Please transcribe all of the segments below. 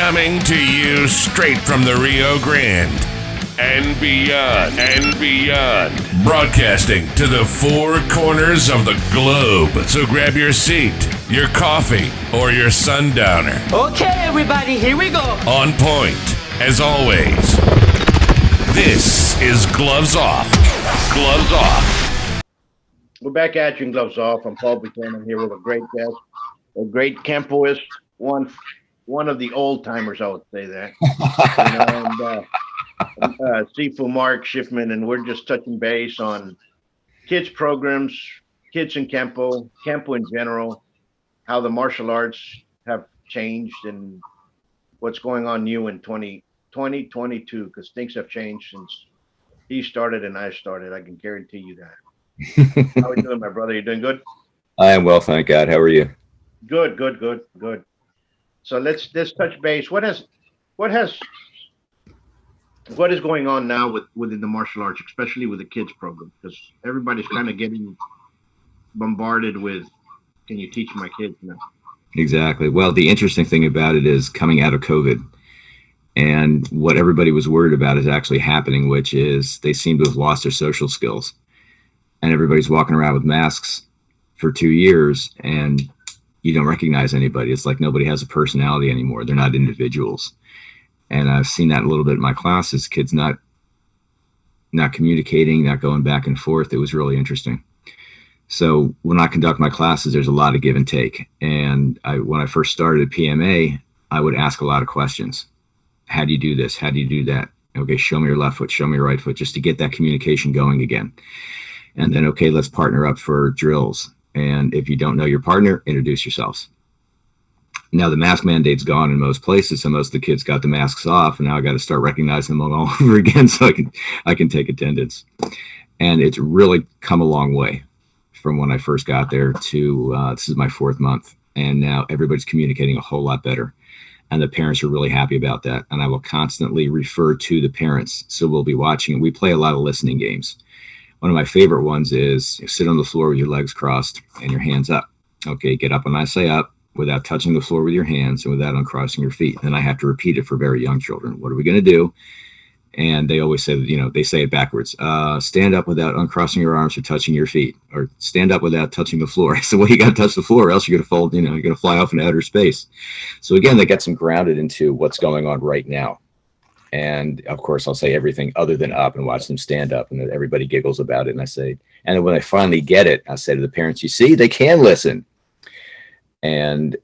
Coming to you straight from the Rio Grande and beyond. Broadcasting to the four corners of the globe. So grab your seat, your coffee, or your sundowner. Okay, everybody, here we go. On point, as always. This is Gloves Off. Gloves Off. We're back at you in Gloves Off. I'm Paul Buitrón. I'm here with a great guest, a great Kenpoist, one of the old timers, I would say that. Sifu Mark Shiffman, and we're just touching base on kids programs, kids in Kenpo in general, how the martial arts have changed, and what's going on new in 2022, because things have changed since he started and I started. I can guarantee you that. How are you doing, my brother? You doing good? I am well, thank God. How are you? Good. So let's touch base. What is going on now within the martial arts, especially with the kids program? Because everybody's kind of getting bombarded with, can you teach my kids now? Exactly. Well, the interesting thing about it is coming out of COVID, and what everybody was worried about is actually happening, which is they seem to have lost their social skills. And everybody's walking around with masks for 2 years, and you don't recognize anybody. It's like nobody has a personality anymore. They're not individuals. And I've seen that a little bit in my classes, kids not communicating, not going back and forth. It was really interesting. So when I conduct my classes, there's a lot of give and take. And when I first started at PMA, I would ask a lot of questions. How do you do this? How do you do that? Okay, show me your left foot, show me your right foot, just to get that communication going again. And then, okay, let's partner up for drills. And if you don't know your partner, introduce yourselves. Now the mask mandate's gone in most places, so most of the kids got the masks off, and now I got to start recognizing them all over again so I can take attendance. And it's really come a long way from when I first got there to this is my 4th month, and now everybody's communicating a whole lot better, and the parents are really happy about that. And I will constantly refer to the parents, so we'll be watching. We play a lot of listening games. One of my favorite ones is sit on the floor with your legs crossed and your hands up. Okay, get up when I say up, without touching the floor with your hands and without uncrossing your feet. And I have to repeat it for very young children. What are we going to do? And they always say, they say it backwards. Stand up without uncrossing your arms or touching your feet, or stand up without touching the floor. I said, well, you got to touch the floor or else you're going to fall, you're going to fly off into outer space. So again, that gets them grounded into what's going on right now. And of course, I'll say everything other than up and watch them stand up, and then everybody giggles about it. And I say, and then when they finally get it, I say to the parents, you see, they can listen. And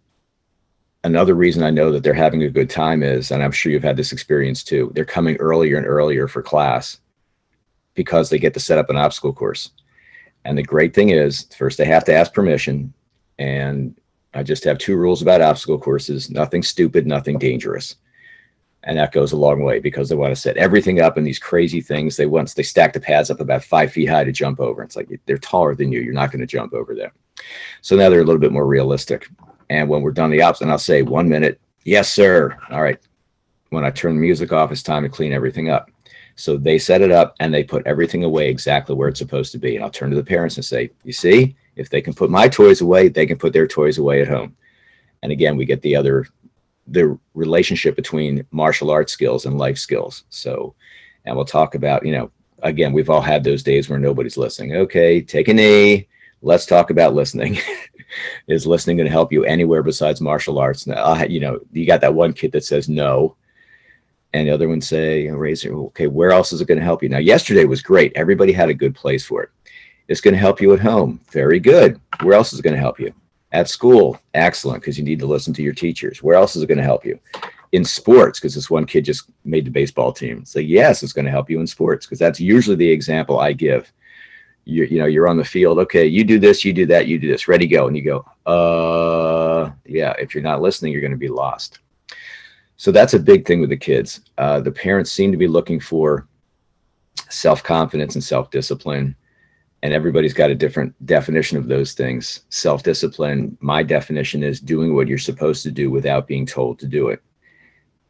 another reason I know that they're having a good time is, and I'm sure you've had this experience too, they're coming earlier and earlier for class because they get to set up an obstacle course. And the great thing is, first they have to ask permission. And I just have 2 rules about obstacle courses: nothing stupid, nothing dangerous. And that goes a long way, because they want to set everything up in these crazy things. They stack the pads up about 5 feet high to jump over. It's like, they're taller than you. You're not going to jump over them. So now they're a little bit more realistic. And when we're done the ops, and I'll say 1 minute, yes, sir. All right. When I turn the music off, it's time to clean everything up. So they set it up and they put everything away exactly where it's supposed to be. And I'll turn to the parents and say, you see, if they can put my toys away, they can put their toys away at home. And again, we get the relationship between martial arts skills and life skills. So, and we'll talk about, again, we've all had those days where nobody's listening. Okay, take a knee. Let's talk about listening. Is listening going to help you anywhere besides martial arts? Now, you got that one kid that says no, and the other one say, okay, where else is it going to help you? Now, yesterday was great. Everybody had a good place for it. It's going to help you at home. Very good. Where else is it going to help you? At school, excellent, because you need to listen to your teachers. Where else is it going to help you? In sports, because this one kid just made the baseball team. So yes, it's going to help you in sports, because that's usually the example I give. You're on the field. Okay, you do this, you do that, you do this. Ready, go. And you go, yeah, if you're not listening, you're going to be lost. So that's a big thing with the kids. The parents seem to be looking for self-confidence and self-discipline. And everybody's got a different definition of those things. Self-discipline, my definition is doing what you're supposed to do without being told to do it.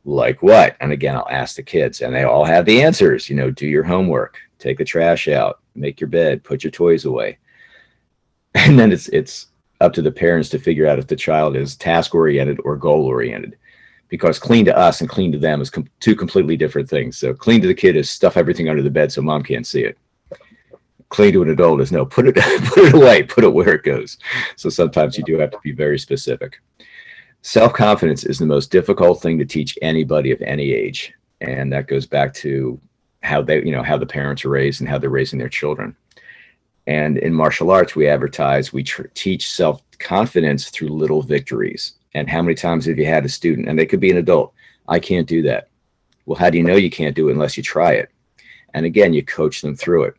Like what? And again, I'll ask the kids, and they all have the answers. Do your homework, take the trash out, make your bed, put your toys away. And then it's up to the parents to figure out if the child is task-oriented or goal-oriented. because clean to us and clean to them is two completely different things. So clean to the kid is stuff everything under the bed so mom can't see it. Clean to an adult is no, put it put it away, put it where it goes. So sometimes you do have to be very specific. Self-confidence is the most difficult thing to teach anybody of any age. And that goes back to how they, how the parents are raised and how they're raising their children. And in martial arts, we advertise, we teach self-confidence through little victories. And how many times have you had a student, and they could be an adult, I can't do that. Well, how do you know you can't do it unless you try it? And again, you coach them through it.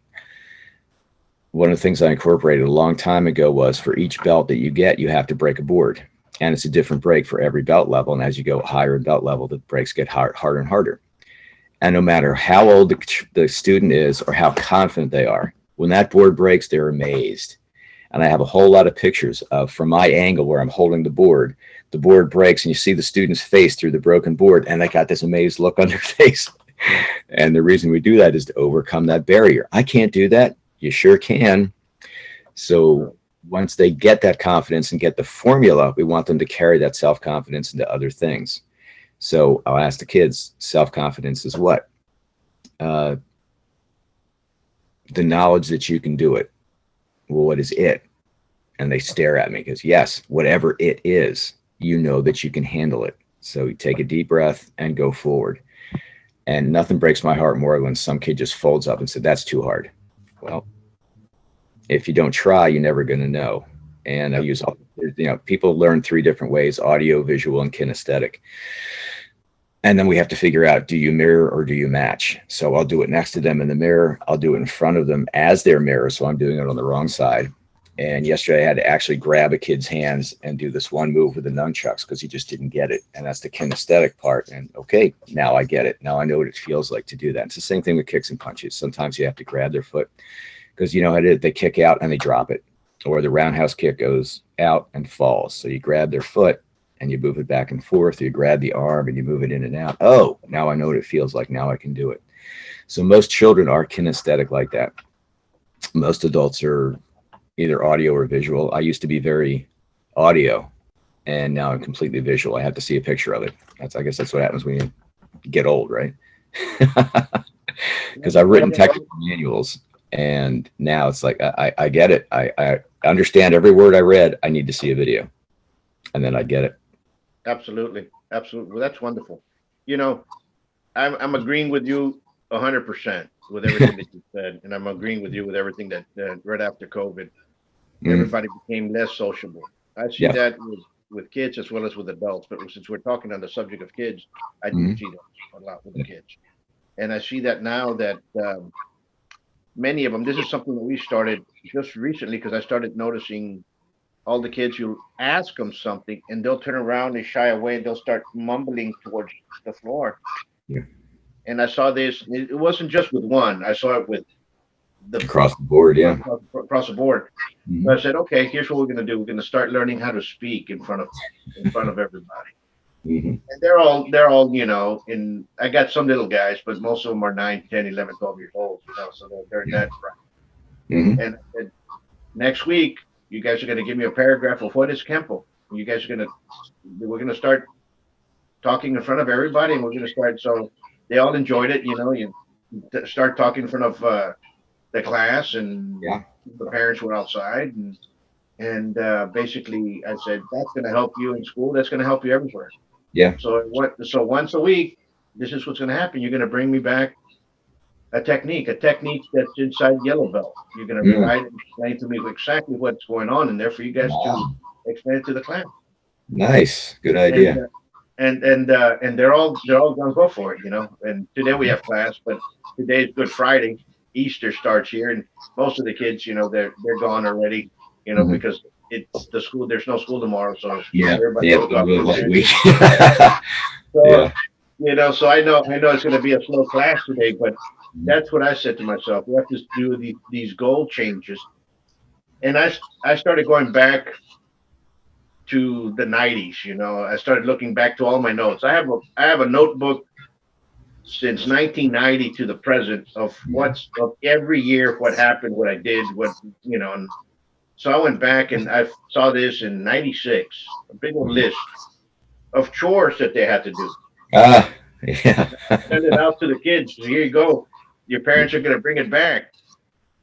One of the things I incorporated a long time ago was for each belt that you get, you have to break a board. And it's a different break for every belt level. And as you go higher in belt level, the breaks get harder and harder. And no matter how old the student is or how confident they are, when that board breaks, they're amazed. And I have a whole lot of pictures of, from my angle where I'm holding the board breaks and you see the student's face through the broken board and they got this amazed look on their face. And the reason we do that is to overcome that barrier. I can't do that. You sure can. So once they get that confidence and get the formula, we want them to carry that self-confidence into other things. So I'll ask the kids, self-confidence is what? The knowledge that you can do it. Well, what is it? And they stare at me because yes, whatever it is, you know that you can handle it. So you take a deep breath and go forward. And nothing breaks my heart more when some kid just folds up and said, that's too hard. Well, if you don't try, you're never going to know. And I use, people learn 3 different ways: audio, visual, and kinesthetic. And then we have to figure out, do you mirror or do you match? So I'll do it next to them in the mirror. I'll do it in front of them as their mirror. So I'm doing it on the wrong side. And yesterday I had to actually grab a kid's hands and do this one move with the nunchucks because he just didn't get it. And that's the kinesthetic part. And okay, now I get it. Now I know what it feels like to do that. It's the same thing with kicks and punches. Sometimes you have to grab their foot because you know how they kick out and they drop it. Or the roundhouse kick goes out and falls. So you grab their foot and you move it back and forth. You grab the arm and you move it in and out. Oh, now I know what it feels like. Now I can do it. So most children are kinesthetic like that. Most adults are either audio or visual. I used to be very audio, and now I'm completely visual. I have to see a picture of it. I guess that's what happens when you get old, right? Because I've written technical manuals, and now it's like I get it. I understand every word I read. I need to see a video, and then I get it. Absolutely. Well, that's wonderful. I'm agreeing with you 100% with everything that you said, and I'm agreeing with you with everything that right after COVID, everybody became less sociable. I see that with kids as well as with adults, but since we're talking on the subject of kids, I do see that a lot with the kids. And I see that now that many of them, this is something that we started just recently because I started noticing all the kids, you ask them something and they'll turn around, they shy away, and they'll start mumbling towards the floor. Yeah. And I saw this, it wasn't just with one, I saw it with across the board, yeah. Across the board. So I said, okay, here's what we're going to do. We're going to start learning how to speak in front of everybody. And they're all, and I got some little guys, but most of them are 9, 10, 11, 12 years old, so they're that bright. And I said, next week, you guys are going to give me a paragraph of what is Kenpo. You guys are we're going to start talking in front of everybody, and we're going to start. So they all enjoyed it. You start talking in front of the class, and the parents were outside, and basically I said, that's going to help you in school. That's going to help you everywhere. Yeah. So once a week, this is what's going to happen. You're going to bring me back a technique that's inside yellow belt. You're going to write and explain to me exactly what's going on in there for you guys to explain it to the class. Nice, good idea. And they're all going to go for it, And today we have class, but today is Good Friday. Easter starts here, and most of the kids, they're gone already, because it's the school. There's no school tomorrow, so everybody goes off for week. So I know it's going to be a slow class today, but that's what I said to myself. We have to do these goal changes, and I started going back to the 90s. I started looking back to all my notes. I have a notebook since 1990 to the present of every year, what happened, what I did, and so I went back and I saw this in 96, a big old list of chores that they had to do. Ah, yeah. Send it out to the kids. Here you go. Your parents are going to bring it back,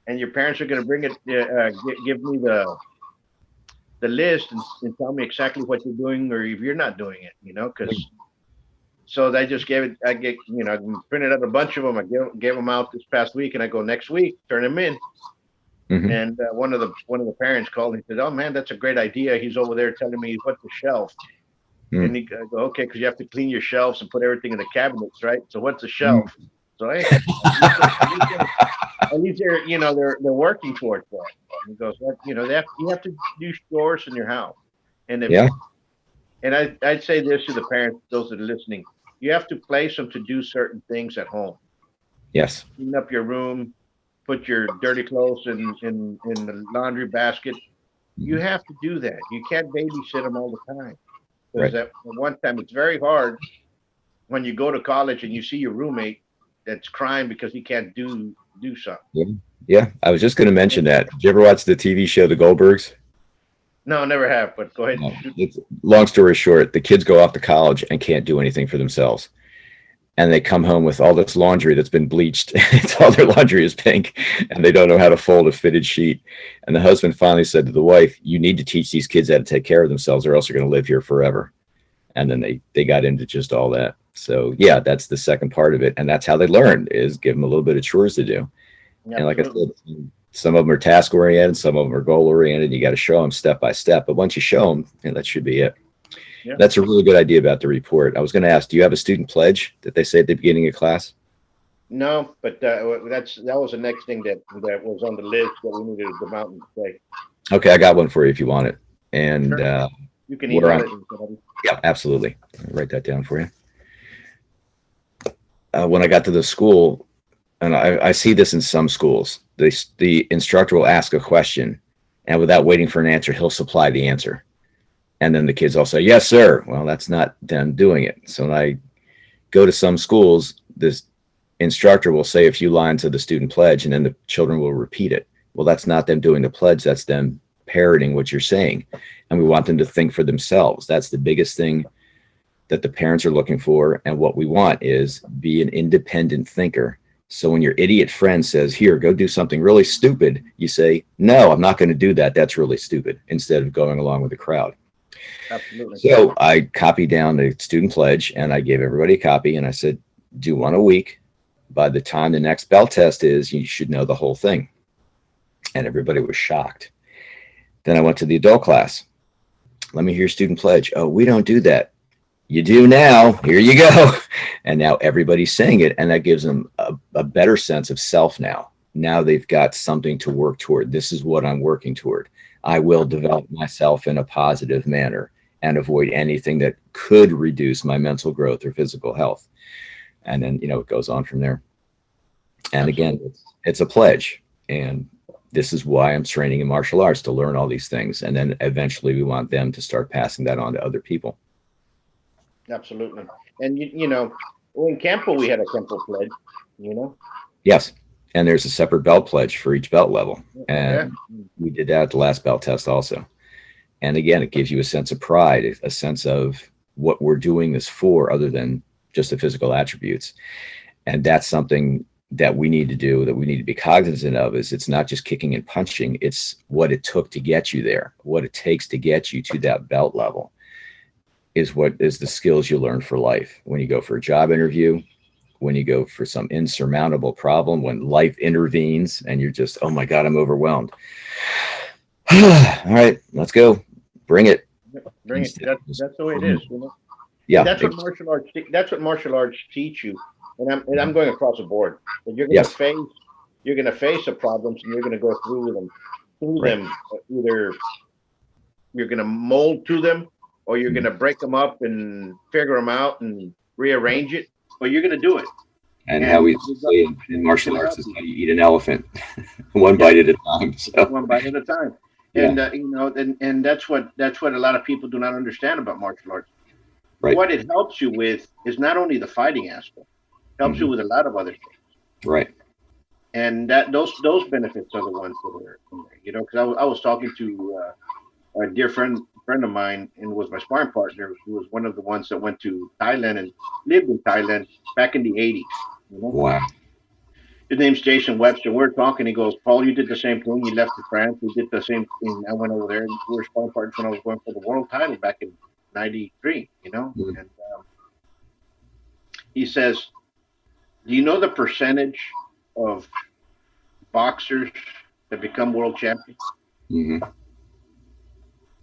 and your parents are going to bring it. Give me the list and tell me exactly what you're doing, or if you're not doing it. Because so I just gave it. I printed out a bunch of them. I gave them out this past week, and I go next week, turn them in. Mhm. And one of the parents called and he said, "Oh man, that's a great idea." He's over there telling me what's the shelf. Mm. And I go, "Okay, because you have to clean your shelves and put everything in the cabinets, right? So what's a Mm. shelf?" So hey, at least they're working towards that. And he goes, "What you have to do chores in your house." And Yeah. I'd say this to the parents, those that are listening, you have to place them to do certain things at home. Yes. Clean up your room, put your dirty clothes in the laundry basket. You have to do that. You can't babysit them all the time. Because Right. at one time, it's very hard when you go to college and you see your roommate that's crying because he can't do something. Yeah. Yeah. I was just going to mention that. Did you ever watch the TV show The Goldbergs? No, never have. But go ahead. No. It's, long story short, the kids go off to college and can't do anything for themselves. And they come home with all this laundry that's been bleached. It's all their laundry is pink, and they don't know how to fold a fitted sheet. And the husband finally said to the wife, "You need to teach these kids how to take care of themselves, or else they're going to live here forever." And then they got into just all that. So yeah, that's the second part of it, and that's how they learn, is give them a little bit of chores to do. And like I said, some of them are task oriented, some of them are goal oriented. You got to show them step by step. But once you show them, that should be it. Yeah. That's a really good idea about the report. I was going to ask, do you have a student pledge that they say at the beginning of class? No, but that was the next thing that was on the list that we needed to come out and say. Okay, I got one for you if you want it. And Sure. You can we're email on- it. To somebody. Yeah, absolutely. I'll write that down for you. When I got to the school, and I see this in some schools, the instructor will ask a question, and without waiting for an answer, he'll supply the answer. And then the kids all say, "Yes, sir." Well, that's not them doing it. So when I go to some schools, this instructor will say a few lines of the student pledge, and then the children will repeat it. Well, that's not them doing the pledge. That's them parroting what you're saying. And we want them to think for themselves. That's the biggest thing that the parents are looking for. And what we want is be an independent thinker. So when your idiot friend says, "Here, go do something really stupid," you say, "No, I'm not going to do that. That's really stupid," instead of going along with the crowd. Absolutely. So I copied down the student pledge and I gave everybody a copy, and I said, "Do one a week. By the time the next bell test is, you should know the whole thing." And everybody was shocked. Then I went to the adult class. "Let me hear your student pledge." "Oh, we don't do that." "You do now. Here you go." And now everybody's saying it, and that gives them a better sense of self now. Now they've got something to work toward. This is what I'm working toward. I will develop myself in a positive manner and avoid anything that could reduce my mental growth or physical health. And then, it goes on from there. And again, it's a pledge. And this is why I'm training in martial arts, to learn all these things. And then eventually we want them to start passing that on to other people. Absolutely. And in Kenpo, we had a Kenpo pledge, Yes. And there's a separate belt pledge for each belt level. And we did that at the last belt test also. And again, it gives you a sense of pride, a sense of what we're doing this for, other than just the physical attributes. And that's something that we need to do, that we need to be cognizant of, is it's not just kicking and punching. It's what it took to get you there, what it takes to get you to that belt level is what is the skills you learn for life. When you go for a job interview, when you go for some insurmountable problem, when life intervenes and you're just, "Oh my God, I'm overwhelmed." All right, let's go. Bring it. Bring it. That's the way it is. Yeah. That's what martial arts. That's what martial arts teach you. And I'm going across the board. But you're going to face the problems, and you're going to go through them. Either you're going to mold to them, or you're going to break them up and figure them out and rearrange it, but you're going to do it. And how we say in martial arts is how you eat an elephant, one bite at a time. So. One bite at a time. And and that's what a lot of people do not understand about martial arts. Right. What it helps you with is not only the fighting aspect, it helps you with a lot of other things. Right. And that those benefits are the ones that are in there. Because I was talking to a dear friend friend of mine and was my sparring partner, who was one of the ones that went to Thailand and lived in Thailand back in the 80s. You know? Wow. His name's Jason Webster. We're talking. He goes, Paul, you did the same thing. You left to France. We did the same thing. I went over there. We were sparring partners when I was going for the world title back in '93. You know, Mm. and he says, "Do you know the percentage of boxers that become world champions? Hmm.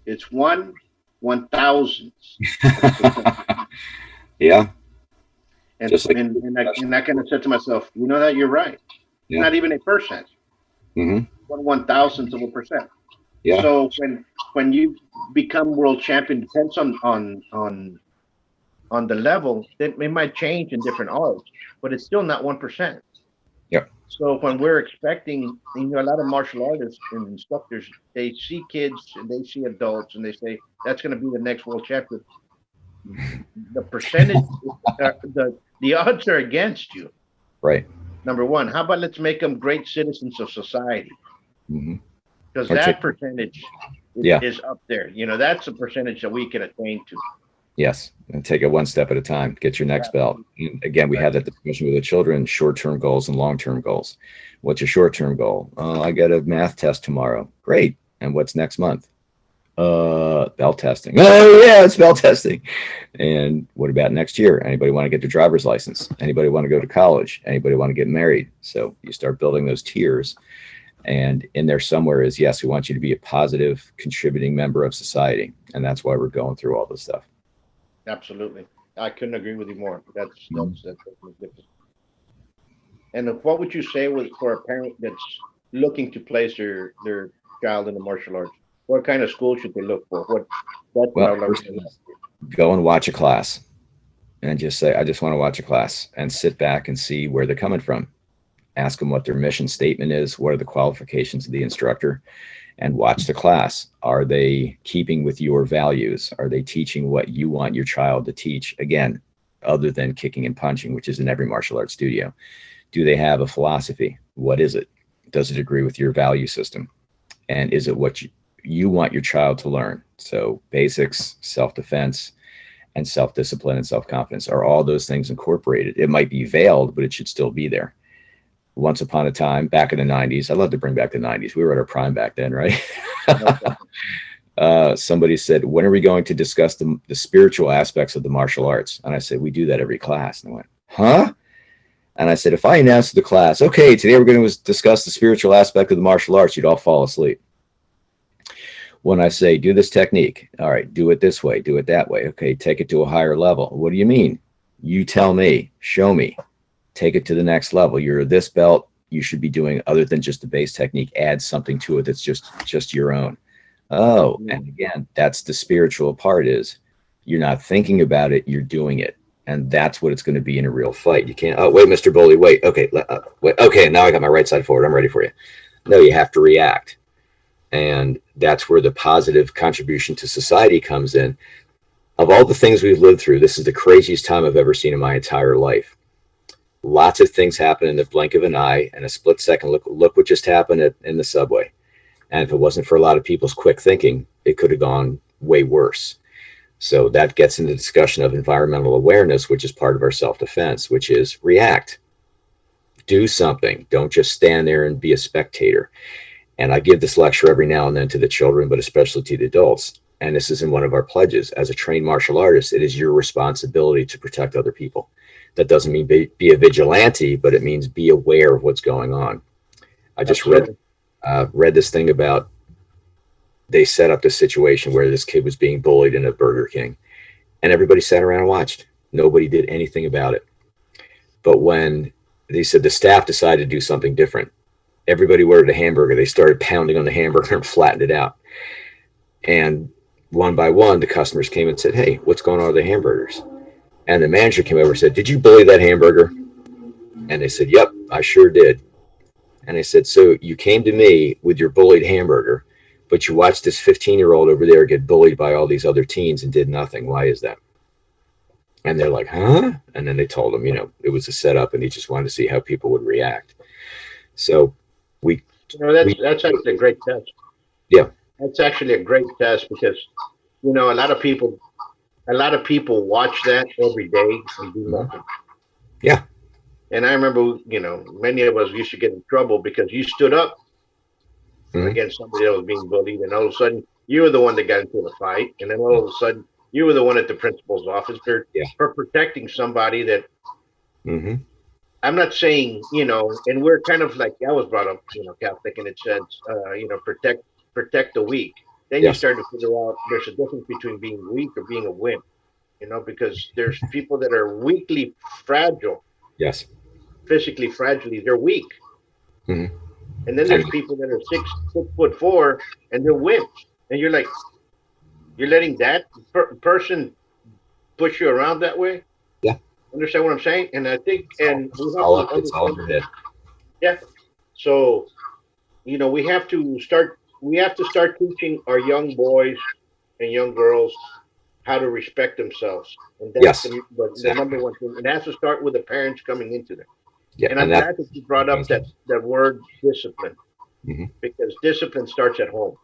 It's 1/1000th." Yeah. And Just like I kind of said to myself, you know that you're right. Yeah. Not even a percent. Hmm. 1/1000th of a percent. Yeah. So when you become world champion, depends on the level. It might change in different arts, but it's still not 1%. Yep. So when we're expecting, you know, a lot of martial artists and instructors, they see kids and they see adults and they say that's going to be the next world champion. The percentage, the odds are against you. Right. Number one, how about let's make them great citizens of society? Hmm. Because that percentage is up there. You know, that's a percentage that we can attain to. Yes, and take it one step at a time. Get your next belt. And again, we had that discussion with the children: short-term goals and long-term goals. What's your short-term goal? I got a math test tomorrow. Great. And what's next month? Belt testing. Oh yeah, it's belt testing. And what about next year? Anybody want to get their driver's license? Anybody want to go to college? Anybody want to get married? So you start building those tiers. And in there somewhere is, yes, we want you to be a positive, contributing member of society. And that's why we're going through all this stuff. Absolutely. I couldn't agree with you more. That's different. And what would you say for a parent that's looking to place their child in the martial arts? What kind of school should they look for? First, go and watch a class and just say, I just want to watch a class, and sit back and see where they're coming from. Ask them what their mission statement is. What are the qualifications of the instructor? And watch the class. Are they keeping with your values? Are they teaching what you want your child to teach? Again, other than kicking and punching, which is in every martial arts studio. Do they have a philosophy? What is it? Does it agree with your value system? And is it what you want your child to learn? So basics, self-defense, and self-discipline and self-confidence. Are all those things incorporated? It might be veiled, but it should still be there. Once upon a time, back in the 90s, I love to bring back the 90s. We were at our prime back then, right? Somebody said, when are we going to discuss the spiritual aspects of the martial arts? And I said, we do that every class. And I went, huh? And I said, if I announced to the class, okay, today we're going to discuss the spiritual aspect of the martial arts, you'd all fall asleep. When I say, do this technique, all right, do it this way, do it that way. Okay, take it to a higher level. What do you mean? You tell me, show me. Take it to the next level. You're this belt, you should be doing other than just the base technique. Add something to it that's just your own. Oh, and again, that's the spiritual part, is you're not thinking about it, you're doing it. And that's what it's going to be in a real fight. You can't, oh, wait, Mr. Bully, wait. Okay, wait, okay, now I got my right side forward. I'm ready for you. No, you have to react. And that's where the positive contribution to society comes in. Of all the things we've lived through, this is the craziest time I've ever seen in my entire life. Lots of things happen in the blink of an eye, and a split second. Look what just happened in the subway. And if it wasn't for a lot of people's quick thinking, it could have gone way worse. So that gets into the discussion of environmental awareness, which is part of our self-defense, which is react. Do something. Don't just stand there and be a spectator. And I give this lecture every now and then to the children, but especially to the adults. And this is in one of our pledges. As a trained martial artist, it is your responsibility to protect other people. That doesn't mean be a vigilante, but it means be aware of what's going on. I just read this thing about, they set up this situation where this kid was being bullied in a Burger King, and everybody sat around and watched. Nobody did anything about it. But when they said the staff decided to do something different, everybody ordered a hamburger. They started pounding on the hamburger and flattened it out. And one by one, the customers came and said, hey, what's going on with the hamburgers? And the manager came over and said, did you bully that hamburger? And they said, yep, I sure did. And I said, so you came to me with your bullied hamburger, but you watched this 15-year-old over there get bullied by all these other teens and did nothing. Why is that? And they're like, huh? And then they told him, it was a setup, and he just wanted to see how people would react. So that's actually a great test. Yeah. That's actually a great test, because you know, a lot of people watch that every day and do nothing. Yeah. And I remember, you know, many of us used to get in trouble because you stood up against somebody that was being bullied, and all of a sudden you were the one that got into the fight, and then all of a sudden you were the one at the principal's office for protecting somebody that. I'm not saying, you know, and we're kind of like, I was brought up, you know, Catholic, and it says, you know, protect the weak. Then you start to figure out there's a difference between being weak or being a wimp, you know, because there's people that are weakly fragile. Yes. Physically fragile, they're weak. And then there's people that are 6'4" and they're wimps. And you're like, you're letting that person push you around that way? Yeah. Understand what I'm saying? And I think, and it's all in your head. Yeah. So, you know, we have to start teaching our young boys and young girls how to respect themselves. And that's the number one thing. It has to start with the parents coming into them. Yeah, and I'm glad that you brought up that word discipline, because discipline starts at home.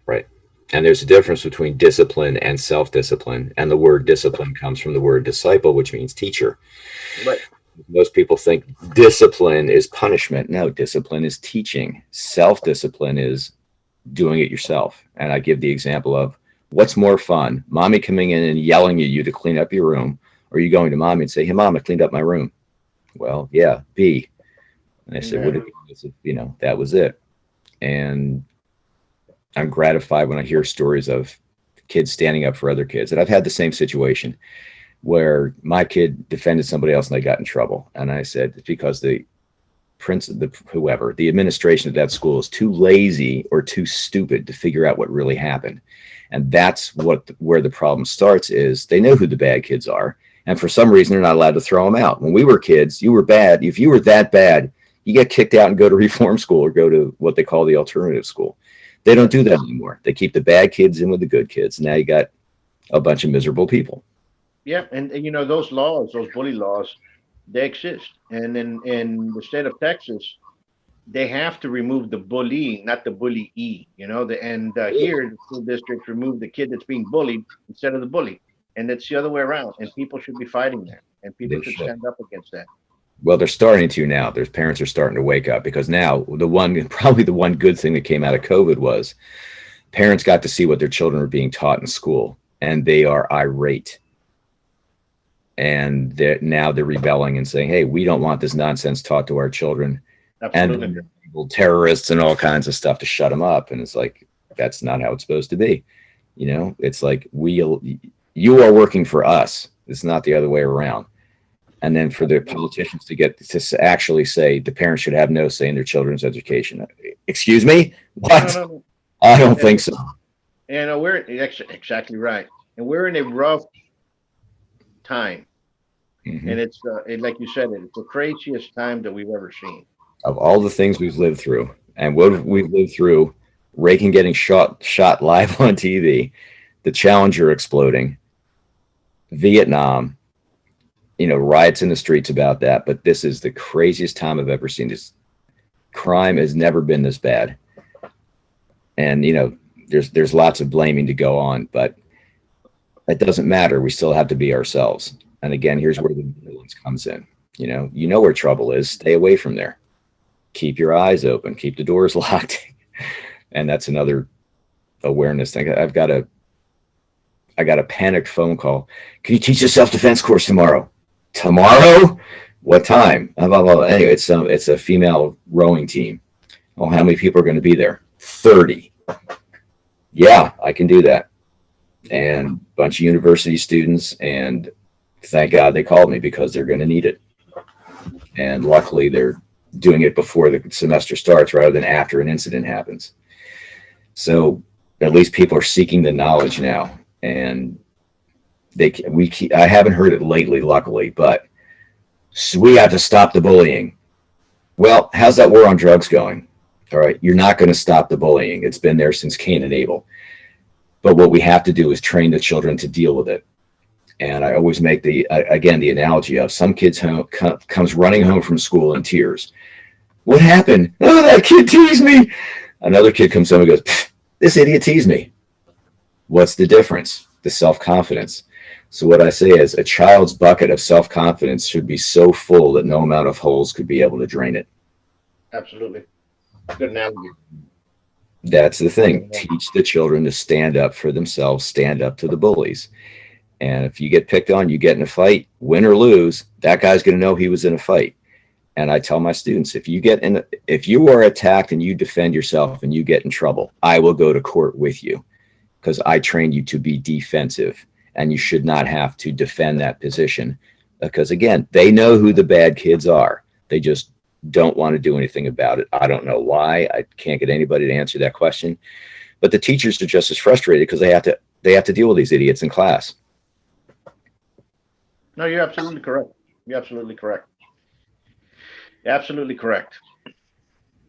Right. And there's a difference between discipline and self-discipline. And the word discipline comes from the word disciple, which means teacher. Right. Most people think discipline is punishment. No, discipline is teaching. Self-discipline is doing it yourself. And I give the example of what's more fun, mommy coming in and yelling at you to clean up your room, or you going to mommy and say, hey, mom, I cleaned up my room. Well, yeah, B. And I said, what did you do? You know, that was it. And I'm gratified when I hear stories of kids standing up for other kids. And I've had the same situation where my kid defended somebody else and they got in trouble. And I said, it's because the administration of that school is too lazy or too stupid to figure out what really happened. And that's where the problem starts, is they know who the bad kids are. And for some reason, they're not allowed to throw them out. When we were kids, you were bad. If you were that bad, you get kicked out and go to reform school or go to what they call the alternative school. They don't do that anymore. They keep the bad kids in with the good kids. Now you got a bunch of miserable people. Yeah, and you know, those laws, those bully laws, they exist. And in the state of Texas, they have to remove the bullying, not the bullyee. You know, here the school districts remove the kid that's being bullied instead of the bully. And it's the other way around. And people should be fighting that. And people should stand up against that. Well, they're starting to now. Their parents are starting to wake up, because now probably the one good thing that came out of COVID was parents got to see what their children were being taught in school, and they are irate. And now they're rebelling and saying, hey, we don't want this nonsense taught to our children. Absolutely. And terrorists and all kinds of stuff to shut them up. And it's like, that's not how it's supposed to be. You know, it's like, you are working for us. It's not the other way around. And then for the politicians to get to actually say the parents should have no say in their children's education. Excuse me? What? No. I don't think so. And we're exactly right. And we're in a rough time. And it's like you said, it's the craziest time that we've ever seen. Of all the things we've lived through, and what we've lived through, Reagan getting shot live on TV, the Challenger exploding, Vietnam, you know, riots in the streets about that. But this is the craziest time I've ever seen. This crime has never been this bad. And, you know, there's lots of blaming to go on, but it doesn't matter. We still have to be ourselves. And again, here's where the vigilance comes in. You know where trouble is. Stay away from there. Keep your eyes open. Keep the doors locked. And that's another awareness thing. I got a panicked phone call. Can you teach a self-defense course tomorrow? Tomorrow? What time? Anyway, it's a female rowing team. Well, how many people are going to be there? 30. Yeah, I can do that. And a bunch of university students, and thank God they called me, because they're going to need it. And luckily they're doing it before the semester starts rather than after an incident happens. So at least people are seeking the knowledge now. And I haven't heard it lately, luckily, but we have to stop the bullying. Well, how's that war on drugs going? All right, you're not going to stop the bullying. It's been there since Cain and Abel. But what we have to do is train the children to deal with it. And I always make the analogy of some kids comes running home from school in tears. What happened? Oh, that kid teased me. Another kid comes home and goes, this idiot teased me. What's the difference? The self-confidence. So what I say is a child's bucket of self-confidence should be so full that no amount of holes could be able to drain it. Absolutely. Good analogy. That's the thing. Teach the children to stand up for themselves, stand up to the bullies. And if you get picked on, you get in a fight, win or lose, that guy's going to know he was in a fight. And I tell my students, if you are attacked and you defend yourself and you get in trouble, I will go to court with you because I trained you to be defensive, and you should not have to defend that position because, again, they know who the bad kids are. They just don't want to do anything about it. I don't know why. I can't get anybody to answer that question. But the teachers are just as frustrated because they have to deal with these idiots in class. No, you're absolutely correct. You're absolutely correct. Absolutely correct.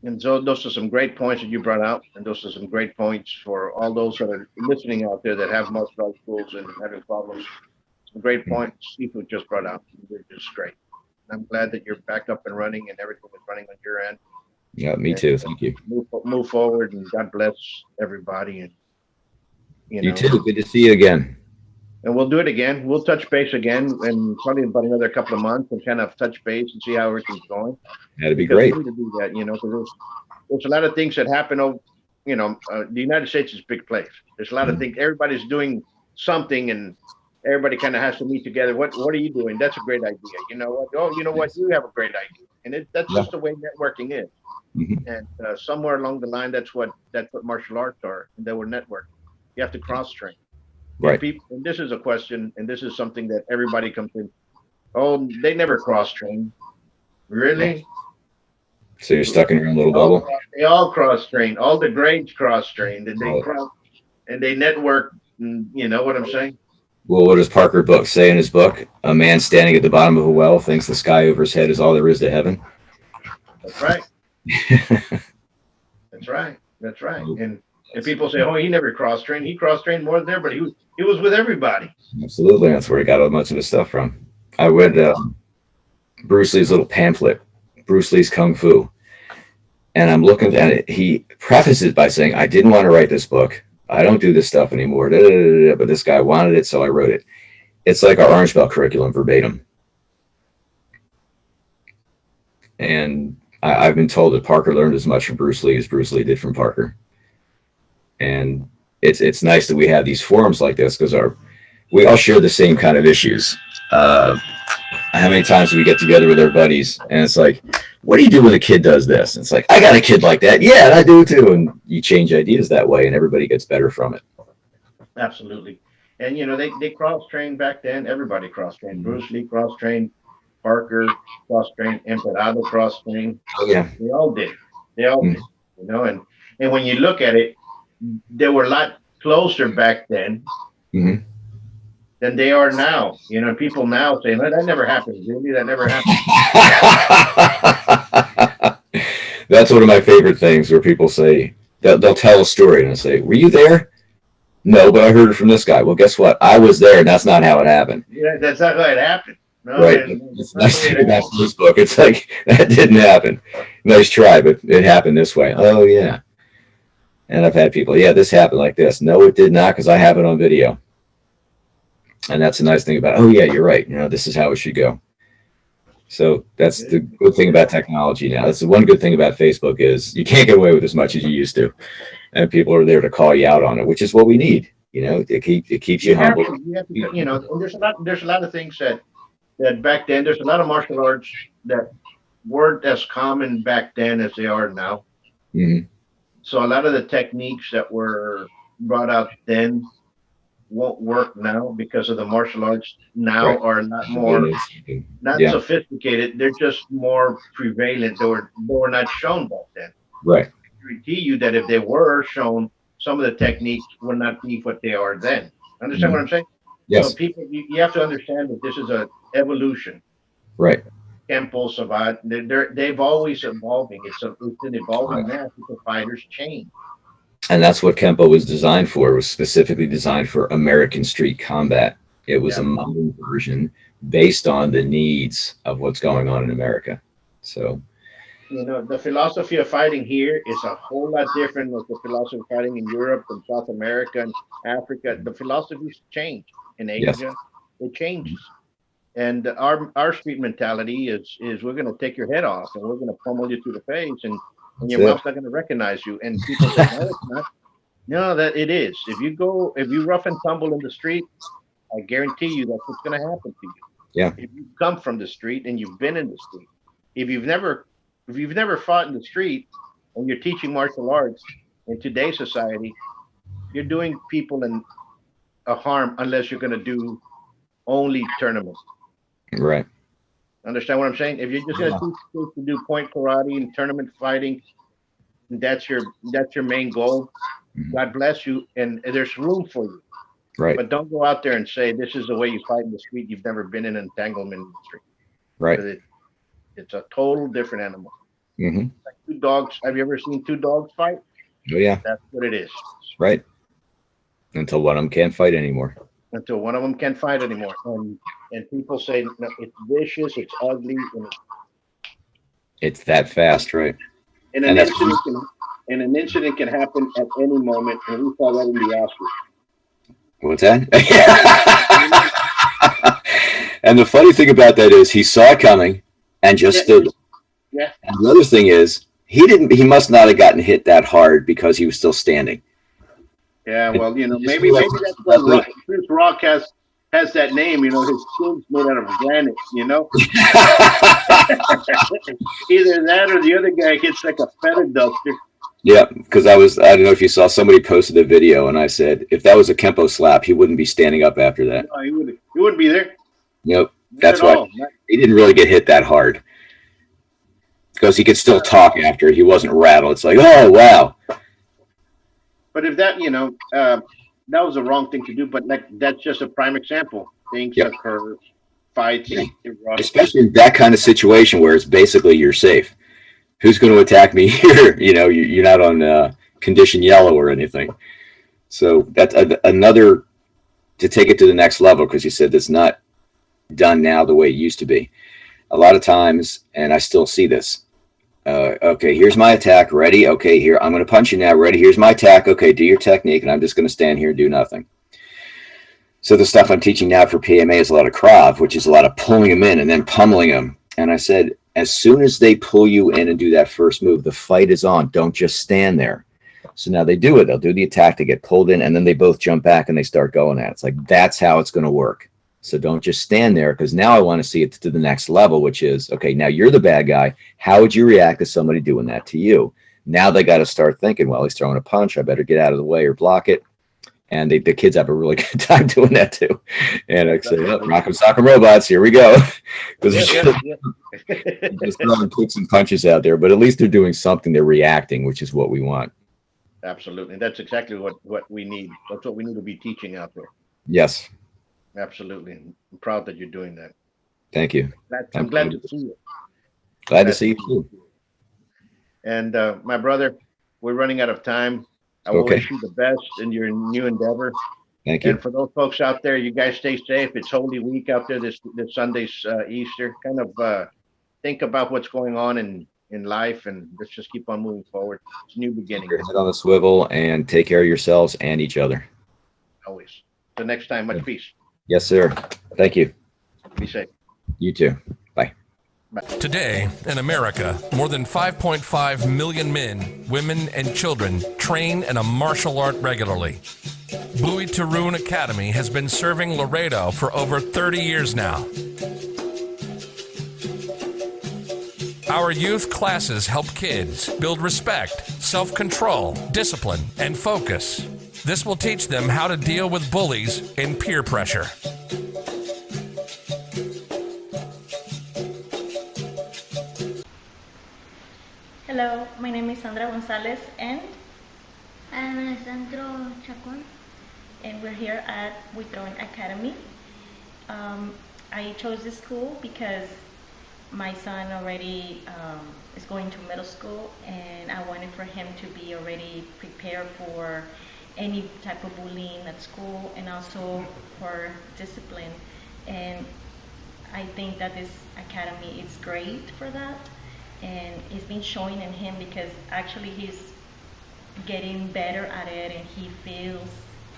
And so those are some great points that you brought out, and those are some great points for all those that are listening out there that have martial arts schools and having problems. Some great points Sifu just brought out. They're just great. I'm glad that you're back up and running and everything is running on your end. Yeah, me too. Thank you. Move forward, and God bless everybody. And you too. Good to see you again. And we'll do it again. We'll touch base again, and probably about another couple of months, and kind of touch base and see how everything's going. That'd be great. We need to do that, because there's a lot of things that happen. The United States is a big place. There's a lot of things. Everybody's doing something, and everybody kind of has to meet together. What are you doing? That's a great idea. You know what? Oh, you know what? You have a great idea, and that's just the way networking is. Mm-hmm. And somewhere along the line, that's what martial arts are. And they were networking. You have to cross train. Right. And this is a question, and this is something that everybody comes in. Oh, they never cross train. Really? So you're stuck in your own little bubble? They all cross train. All the grades cross trained, and they cross, and they network. You know what I'm saying? Well, what does Parker Book say in his book? A man standing at the bottom of a well thinks the sky over his head is all there is to heaven. That's right. That's right. That's right. And people say, "Oh, he never cross-trained. He cross-trained more than everybody. He was with everybody." Absolutely, that's where he got much of his stuff from. I read Bruce Lee's little pamphlet, Bruce Lee's Kung Fu, and I'm looking at it. He prefaces it by saying, "I didn't want to write this book. I don't do this stuff anymore. But this guy wanted it, so I wrote it." It's like our Orange Belt curriculum verbatim. And I've been told that Parker learned as much from Bruce Lee as Bruce Lee did from Parker. And it's nice that we have these forums like this because we all share the same kind of issues. How many times do we get together with our buddies and it's like, what do you do when a kid does this? And it's like, I got a kid like that. Yeah, I do too. And you change ideas that way and everybody gets better from it. Absolutely. And, they cross-trained back then. Everybody cross-trained. Bruce Lee cross-trained. Parker cross-trained. Emperado cross-trained. Oh, yeah. They all did. And when you look at it, they were a lot closer back then than they are now. People now say, "No, that never happened, Jimmy. That never happened." That's one of my favorite things where people say, they'll tell a story and they'll say, "Were you there?" "No, but I heard it from this guy." "Well, guess what? I was there, and that's not how it happened." Yeah, that's not how it happened. No, right. It's nice to that's this book. It's like, that didn't happen. Nice try, but it happened this way. Oh, yeah. And I've had people, this happened like this. No, it did not, because I have it on video. And that's a nice thing about it. Oh, yeah, you're right. This is how it should go. So that's the good thing about technology now. That's the one good thing about Facebook is you can't get away with as much as you used to. And people are there to call you out on it, which is what we need. It keeps you humble. And there's a lot of things that back then, there's a lot of martial arts that weren't as common back then as they are now. Mm-hmm. So a lot of the techniques that were brought out then won't work now because of the martial arts now are a lot more sophisticated. They're just more prevalent. They were not shown back then. Right. I guarantee you that if they were shown, some of the techniques would not be what they are then. Understand what I'm saying? Yes. So people, you have to understand that this is an evolution. Right. Kenpo, Savat, they've always evolving. It's an evolving math because fighters change. And that's what Kenpo was designed for. It was specifically designed for American street combat. It was a modern version based on the needs of what's going on in America. So The philosophy of fighting here is a whole lot different than the philosophy of fighting in Europe and South America and Africa. The philosophies change in Yes. Asia. It changes. And our street mentality is we're going to take your head off and we're going to pummel you through the face and your That's mom's not going to recognize you. And people say, no, it's not. No, that it is. If you rough and tumble in the street, I guarantee you that's what's going to happen to you. Yeah. If you come from the street and you've been in the street, if you've never fought in the street and you're teaching martial arts in today's society, you're doing people a harm unless you're going to do only tournaments. Right. Understand what I'm saying? If you're just going to teach kids to do point karate and tournament fighting, that's your main goal. God bless you, and there's room for you. Right. But don't go out there and say this is the way you fight in the street. You've never been in an entanglement in the street. Right. It's a total different animal. Mm-hmm. Like two dogs. Have you ever seen two dogs fight? Oh yeah. That's what it is. Right. Until one of them can't fight anymore. Until one of them can't fight anymore, and people say no, it's vicious, it's ugly, and It's that fast, right? an incident can happen at any moment, and we saw that in the Oscars. What's that? And the funny thing about that is he saw it coming and just stood. Yeah. And the other thing is he must not have gotten hit that hard because he was still standing. Yeah, well, maybe that's why Chris Rock has that name. His skin's made out of granite. Either that or the other guy hits like a feather duster. Yeah, because I don't know if you saw, somebody posted a video and I said if that was a Kenpo slap, he wouldn't be standing up after that. No, he wouldn't be there. Nope, that's why he didn't really get hit that hard because he could still talk after. He wasn't rattled. It's like, oh wow. But if that that was the wrong thing to do, but that's just a prime example. Things occur, fights erupt. Especially in that kind of situation where it's basically you're safe. Who's going to attack me here? You're not on condition yellow or anything. So that's another to take it to the next level, because you said it's not done now the way it used to be. A lot of times, and I still see this. Okay, here's my attack. Ready? Okay, here, I'm going to punch you now. Ready? Here's my attack. Okay, do your technique, and I'm just going to stand here and do nothing. So the stuff I'm teaching now for PMA is a lot of Krav, which is a lot of pulling them in and then pummeling them. And I said, as soon as they pull you in and do that first move, the fight is on. Don't just stand there. So now they do it. They'll do the attack to get pulled in, and then they both jump back and they start going at it. It's like, that's how it's going to work. So don't just stand there, because now I want to see it to the next level, which is, okay, now you're the bad guy. How would you react to somebody doing that to you? Now they got to start thinking, well, he's throwing a punch. I better get out of the way or block it. And the kids have a really good time doing that too. And I say, oh, Rock'em Sock'em Robots, here we go. Because just throwing kicks and punches out there, but at least they're doing something. They're reacting, which is what we want. Absolutely. That's exactly what we need. That's what we need to be teaching out there. Yes. Absolutely. I'm proud that you're doing that. Thank you. I'm glad to see you. Glad to see you too. And my brother, we're running out of time. I will wish you the best in your new endeavor. Thank you. And for those folks out there, you guys stay safe. It's Holy Week out there this Sunday's Easter. Kind of think about what's going on in life, and let's just keep on moving forward. It's a new beginning. Keep your head on the swivel and take care of yourselves and each other. Always. Till next time, much peace. Yes, sir. Thank you. Be safe. You too. Bye. Today, in America, more than 5.5 million men, women, and children train in a martial art regularly. Buitrón Academy has been serving Laredo for over 30 years now. Our youth classes help kids build respect, self-control, discipline, and focus. This will teach them how to deal with bullies and peer pressure. Hello, my name is Sandra Gonzalez and I'm Alessandro Chacon. we're here at Buitrón Academy. I chose this school because my son already is going to middle school, and I wanted for him to be already prepared for any type of bullying at school, and also for discipline. And I think that this academy is great for that. and it's been showing in him because actually he's getting better at it, and he feels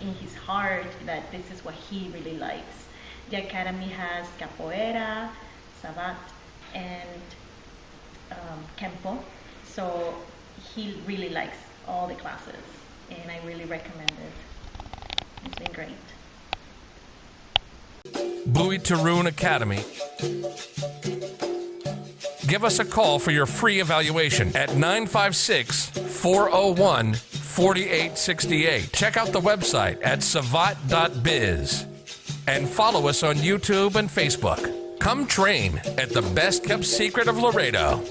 in his heart that this is what he really likes. The academy has capoeira, sabat, and Kenpo, so he really likes all the classes, and I really recommend it. It's been great. Buitrón Academy. Give us a call for your free evaluation at 956-401-4868. Check out the website at savat.biz and follow us on YouTube and Facebook. Come train at the best kept secret of Laredo.